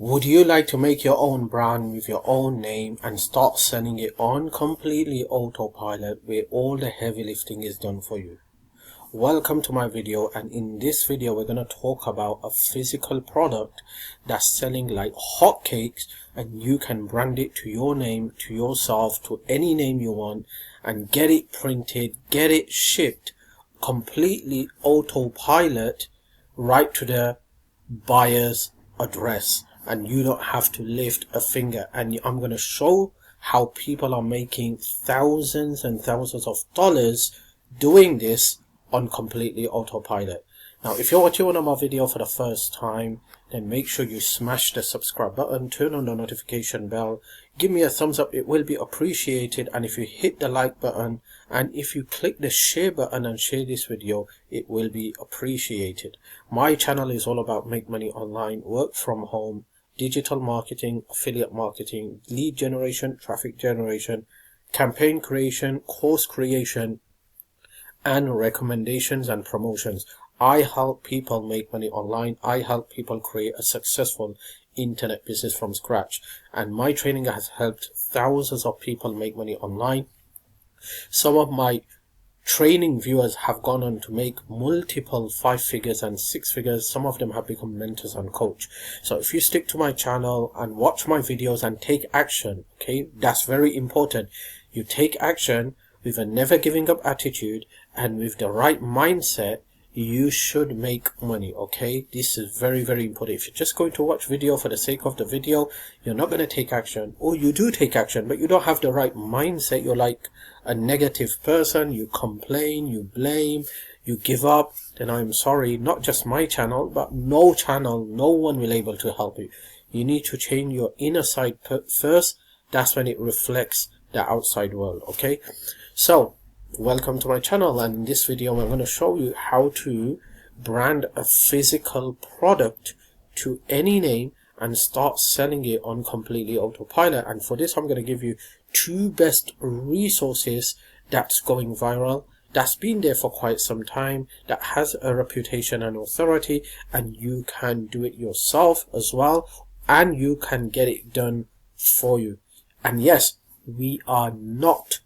Would you like to make your own brand with your own name and start selling it on completely autopilot where all the heavy lifting is done for you? Welcome to my video, and in this video we're going to talk about a physical product that's selling like hotcakes, and you can brand it to your name, to yourself, to any name you want, and get it printed, get it shipped completely autopilot right to the buyer's address, and you don't have to lift a finger. And I'm going to show how people are making thousands and thousands of dollars doing this on completely autopilot. Now, if you're watching one of my video for the first time, then make sure you smash the subscribe button, turn on the notification bell, give me a thumbs up, it will be appreciated. And if you hit the like button and if you click the share button and share this video, it will be appreciated. My channel is all about make money online, work from home, digital marketing, affiliate marketing, lead generation, traffic generation, campaign creation, course creation, and recommendations and promotions. I help people make money online. I help people create a successful internet business from scratch, and my training has helped thousands of people make money online. Some of my training viewers have gone on to make multiple 5 figures and 6 figures. Some of them have become mentors and coach. So if you stick to my channel and watch my videos and take action, okay, that's very important. You take action with a never giving up attitude and with the right mindset, you should make money. Okay, this is very, very important. If you're just going to watch video for the sake of the video, you're not going to take action, or you do take action but you don't have the right mindset. You're like a negative person, you complain, you blame, you give up, then I'm sorry, not just my channel but no channel, no one will able to help you. You need to change your inner side first. That's when it reflects the outside world. Okay, so welcome to my channel, and in this video I'm going to show you how to brand a physical product to any name and start selling it on completely autopilot. And for this I'm going to give you 2 best resources that's going viral, that's been there for quite some time, that has a reputation and authority, and you can do it yourself as well, and you can get it done for you. And yes, we are not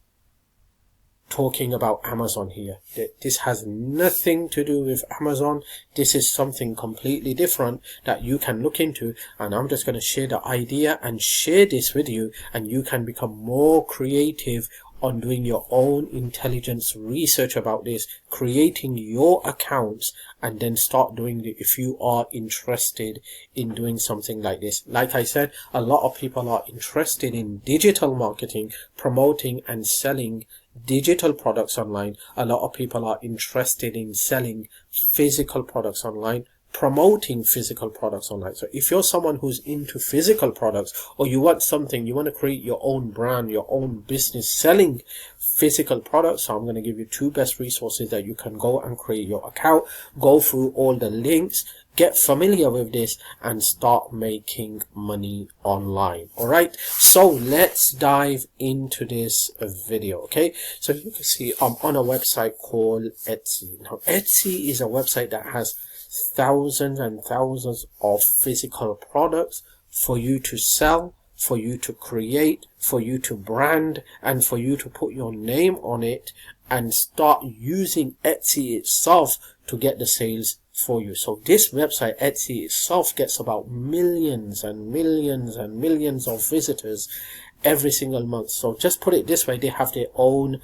talking about Amazon here. This has nothing to do with Amazon. This is something completely different that you can look into, and I'm just going to share the idea and share this with you, and you can become more creative on doing your own intelligence research about this, creating your accounts, and then start doing it if you are interested in doing something like this. Like I said, a lot of people are interested in digital marketing, promoting and selling digital products online. A lot of people are interested in selling physical products online, promoting physical products online. So if you're someone who's into physical products, or you want something, you want to create your own brand, your own business selling physical products, so I'm going to give you 2 best resources that you can go and create your account, go through all the links, get familiar with this, and start making money online. All right, so let's dive into this video. Okay, so you can see I'm on a website called Etsy. Now Etsy is a website that has thousands and thousands of physical products for you to sell, for you to create, for you to brand, and for you to put your name on it and start using Etsy itself to get the sales for you. So this website, Etsy itself, gets about millions and millions and millions of visitors every single month. So just put it this way, they have their own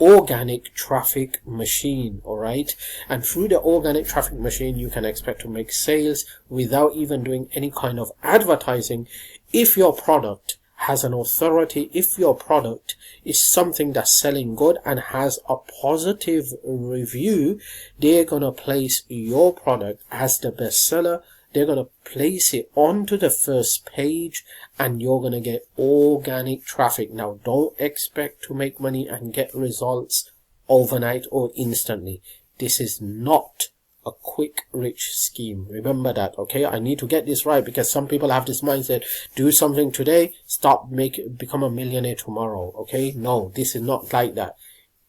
organic traffic machine. All right, and through the organic traffic machine you can expect to make sales without even doing any kind of advertising. If your product has an authority, if your product is something that's selling good and has a positive review, they're gonna place your product as the bestseller. They're going to place it onto the first page, and you're going to get organic traffic. Now, don't expect to make money and get results overnight or instantly. This is not a quick rich scheme. Remember that, okay? I need to get this right, because some people have this mindset, do something today, become a millionaire tomorrow. Okay? No, this is not like that.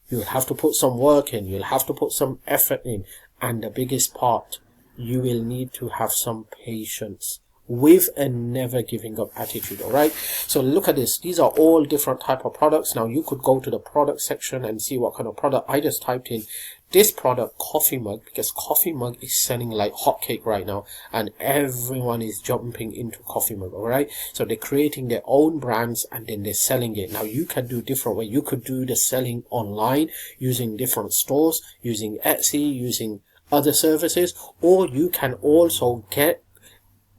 You'll have to put some work in. You'll have to put some effort in. And the biggest part, you will need to have some patience with a never giving up attitude. All right, so look at this. These are all different type of products. Now you could go to the product section and see what kind of product. I just typed in this product, coffee mug, because coffee mug is selling like hotcake right now, and everyone is jumping into coffee mug. All right, so they're creating their own brands and then they're selling it. Now you can do different way. You could do the selling online using different stores, using Etsy, using other services, or you can also get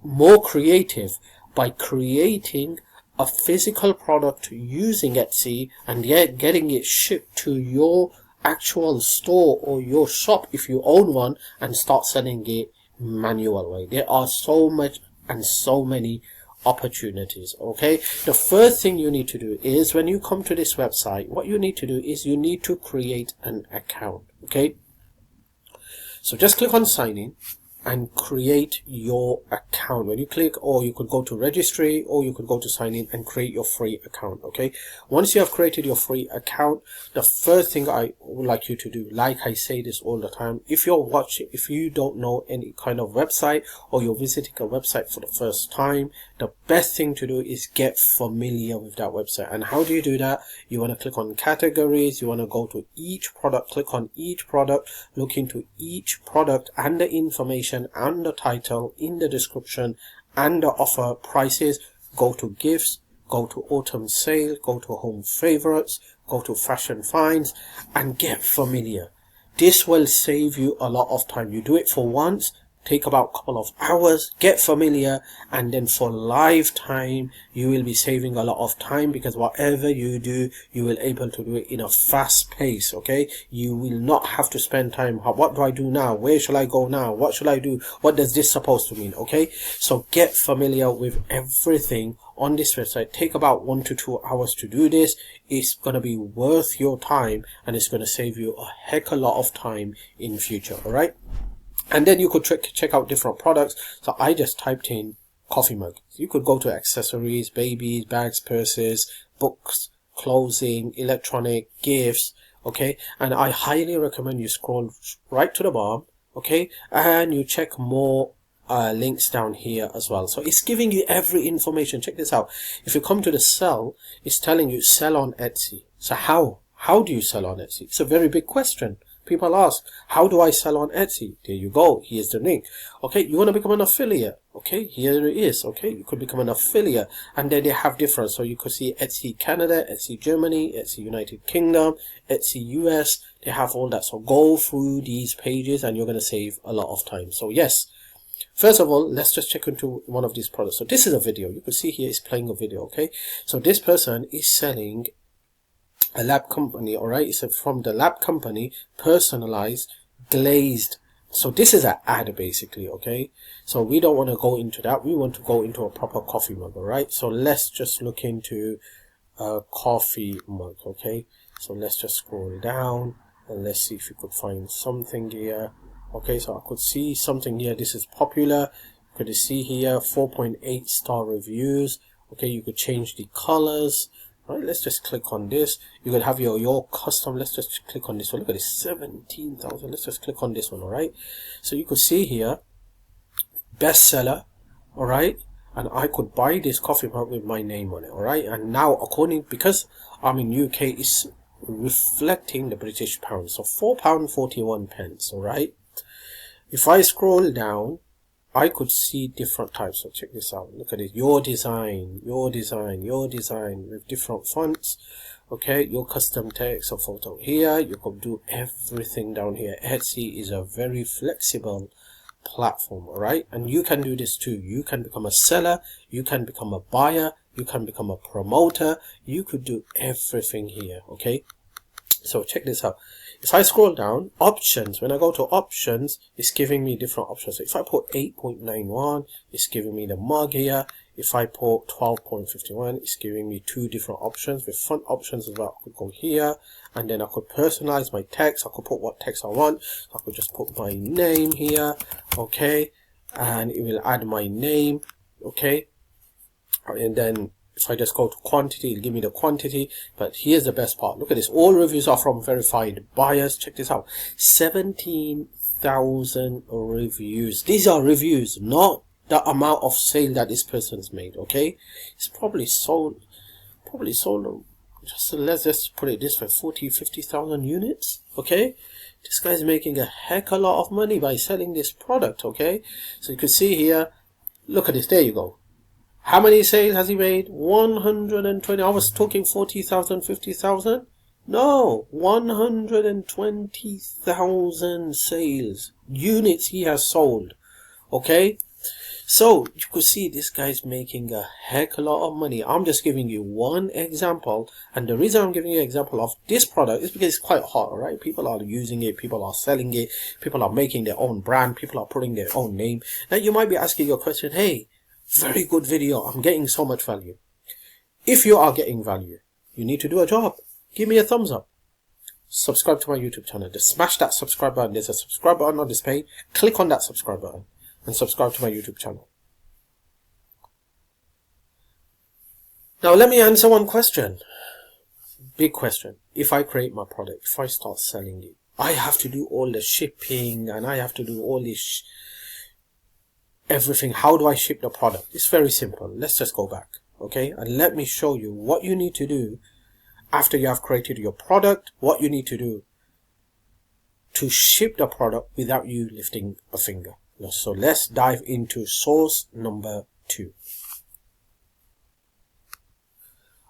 more creative by creating a physical product using Etsy and yet getting it shipped to your actual store or your shop if you own one, and start selling it manual way. There are so much and so many opportunities. Okay, the first thing you need to do is, when you come to this website, what you need to do is you need to create an account. Okay, so just click on sign in and create your account. When you click, or you could go to registry, or you could go to sign in and create your free account. Okay, once you have created your free account, the first thing I would like you to do, like I say this all the time, if you don't know any kind of website, or you're visiting a website for the first time, the best thing to do is get familiar with that website. And how do you do that? You want to click on categories, you want to go to each product, click on each product, look into each product and the information and the title in the description and the offer prices. Go to gifts, go to autumn sale, go to home favorites, go to fashion finds, and get familiar. This will save you a lot of time. You do it for once, take about a couple of hours, get familiar, and then for lifetime you will be saving a lot of time, because whatever you do, you will able to do it in a fast pace. Okay, you will not have to spend time, what do I do now, where shall I go now, what should I do, what does this supposed to mean? Okay, so get familiar with everything on this website. Take about 1 to 2 hours to do this. It's going to be worth your time, and it's going to save you a heck a lot of time in future. All right, and then you could check out different products. So I just typed in coffee mug. You could go to accessories, babies, bags, purses, books, clothing, electronic, gifts. Okay, and I highly recommend you scroll right to the bottom. Okay, and you check more links down here as well. So it's giving you every information. Check this out. If you come to the sell, it's telling you sell on Etsy. So how do you sell on Etsy? It's a very big question. People ask, how do I sell on Etsy? There you go. Here's the link. Okay, you want to become an affiliate? Okay, here it is. Okay, you could become an affiliate, and then they have different. So you could see Etsy Canada, Etsy Germany, Etsy United Kingdom, Etsy US. They have all that. So go through these pages and you're going to save a lot of time. So yes, first of all, let's just check into one of these products. So this is a video. You can see here it's playing a video. Okay, so this person is selling a lab company. All right, it's from the lab company, personalized glazed. So this is an ad basically. Okay, so we don't want to go into that. We want to go into a proper coffee mug. All right, so let's just look into a coffee mug. Okay, so let's just scroll down and let's see if we could find something here. Okay, so I could see something here. This is popular. You could see here 4.8 star reviews. Okay, you could change the colors. Right, let's just click on this. You could have your custom. Let's just click on this one. Look at this, 17,000. Let's just click on this one. All right, so you could see here bestseller. All right, and I could buy this coffee mug with my name on it. All right, and now because I'm in UK, it's reflecting the British pound. So £4.41. All right, if I scroll down, I could see different types. So check this out. Look at it. Your design with different fonts. Okay, your custom text or photo here. You could do everything down here. Etsy is a very flexible platform. All right, and you can do this too. You can become a seller. You can become a buyer. You can become a promoter. You could do everything here. Okay, so check this out. If I scroll down, options, when I go to options, it's giving me different options. So if I put 8.91, it's giving me the mug here. If I put 12.51, it's giving me 2 different options. With font options as well, I could go here, and then I could personalize my text. I could put what text I want. I could just put my name here, okay, and it will add my name, okay, and then if I just go to quantity, it'll give me the quantity. But here's the best part. Look at this. All reviews are from verified buyers. Check this out. 17,000 reviews. These are reviews, not the amount of sale that this person's made. Okay, it's probably sold just, let's just put it this way, 40,000-50,000 units. Okay, this guy's making a heck of a lot of money by selling this product. Okay, so you can see here, look at this, there you go. How many sales has he made? 120. I was talking 40,000, 50,000. No, 120,000 sales units he has sold. Okay, so you could see this guy's making a heck of a lot of money. I'm just giving you one example, and the reason I'm giving you an example of this product is because it's quite hot. Right, people are using it, people are selling it, people are making their own brand, people are putting their own name. Now you might be asking your question, hey, very good video, I'm getting so much value. If you are getting value, you need to do a job. Give me a thumbs up. Subscribe to my YouTube channel. Just smash that subscribe button. There's a subscribe button on this page. Click on that subscribe button and subscribe to my YouTube channel. Now let me answer one question. Big question. If I create my product, if I start selling it, I have to do all the shipping and I have to do all this everything. How do I ship the product? It's very simple. Let's just go back. Okay, and let me show you what you need to do after you have created your product, what you need to do to ship the product without you lifting a finger. So let's dive into source number 2.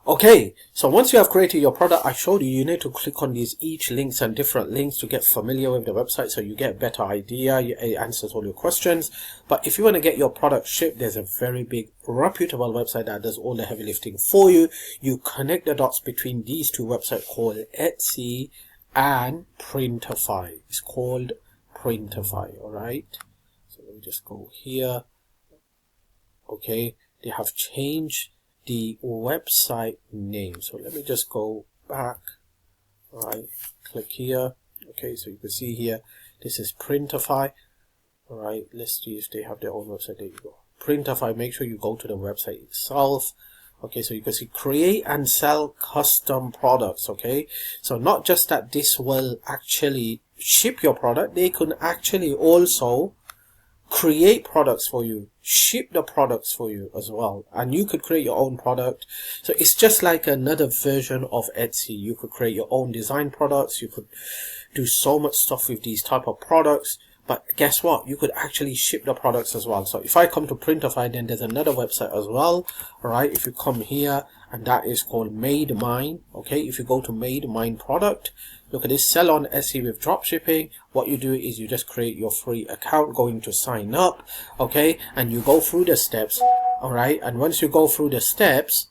Okay, so once you have created your product, I showed you need to click on these each links and different links to get familiar with the website so you get a better idea. It answers all your questions. But if you want to get your product shipped, there's a very big reputable website that does all the heavy lifting for you. You connect the dots between these two websites called Etsy and Printify. It's called Printify, alright? So let me just go here. Okay, they have changed the website name, so let me just go back. All right, click here. Okay, so you can see here, this is Printify. All right, let's see if they have their own website. There you go, Printify. Make sure you go to the website itself. Okay, so you can see create and sell custom products. Okay, so not just that this will actually ship your product, they can actually also create products for you, ship the products for you as well, and you could create your own product. So it's just like another version of Etsy. You could create your own design products, you could do so much stuff with these type of products, but guess what, you could actually ship the products as well. So if I come to Printify, then there's another website as well. All right, if you come here, and that is called Made Mine. Okay, if you go to Made Mine product, look at this, sell on Etsy with dropshipping. What you do is you just create your free account, going to sign up. Okay, and you go through the steps. All right, and once you go through the steps,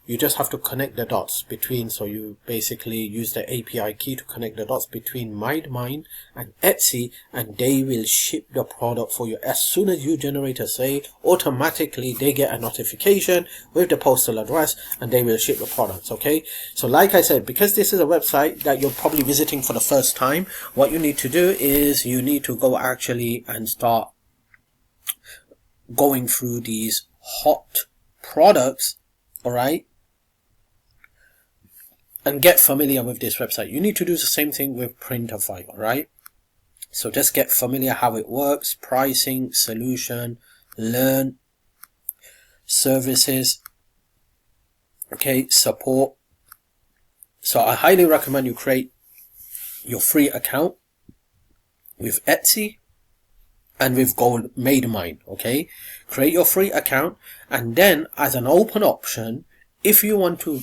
you just have to connect the dots between. So you basically use the API key to connect the dots between Made Mine and Etsy, and they will ship the product for you. As soon as you generate a sale, automatically they get a notification with the postal address and they will ship the products. Okay, so like I said, because this is a website that you're probably visiting for the first time, what you need to do is you need to go actually and start going through these hot products, all right, and get familiar with this website. You need to do the same thing with Printify. All right, so just get familiar how it works, pricing, solution, learn, services, okay, support. So I highly recommend you create your free account with Etsy and with Made Mine. Okay, create your free account, and then as an open option, if you want to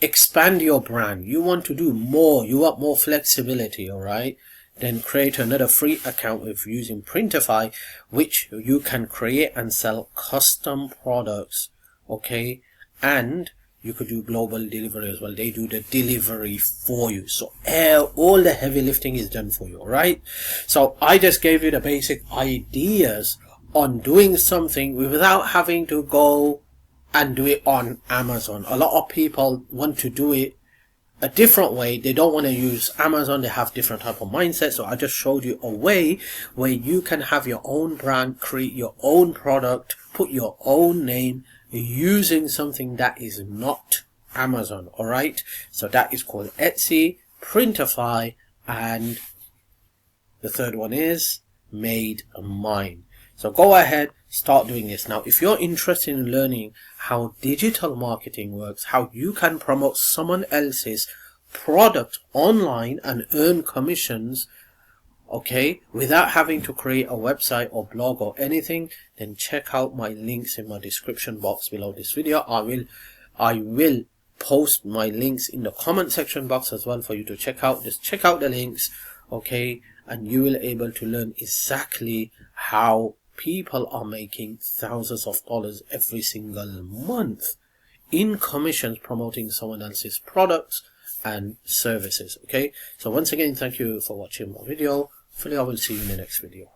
expand your brand, you want to do more, you want more flexibility, all right, then create another free account with using Printify, which you can create and sell custom products. Okay, and you could do global delivery as well. They do the delivery for you. So all the heavy lifting is done for you. All right. So I just gave you the basic ideas on doing something without having to go and do it on Amazon. A lot of people want to do it a different way. They don't want to use Amazon. They have different type of mindset. So I just showed you a way where you can have your own brand, create your own product, put your own name, using something that is not Amazon. All right, so that is called Etsy, Printify, and the third one is made mine. So go ahead, start doing this. Now, if you're interested in learning how digital marketing works, how you can promote someone else's product online and earn commissions, okay, without having to create a website or blog or anything, then check out my links in my description box below this video. I will post my links in the comment section box as well for you to check out. Just check out the links, okay, and you will be able to learn exactly how people are making thousands of dollars every single month in commissions promoting someone else's products and services. Okay, so once again, thank you for watching my video. Hopefully I will see you in the next video.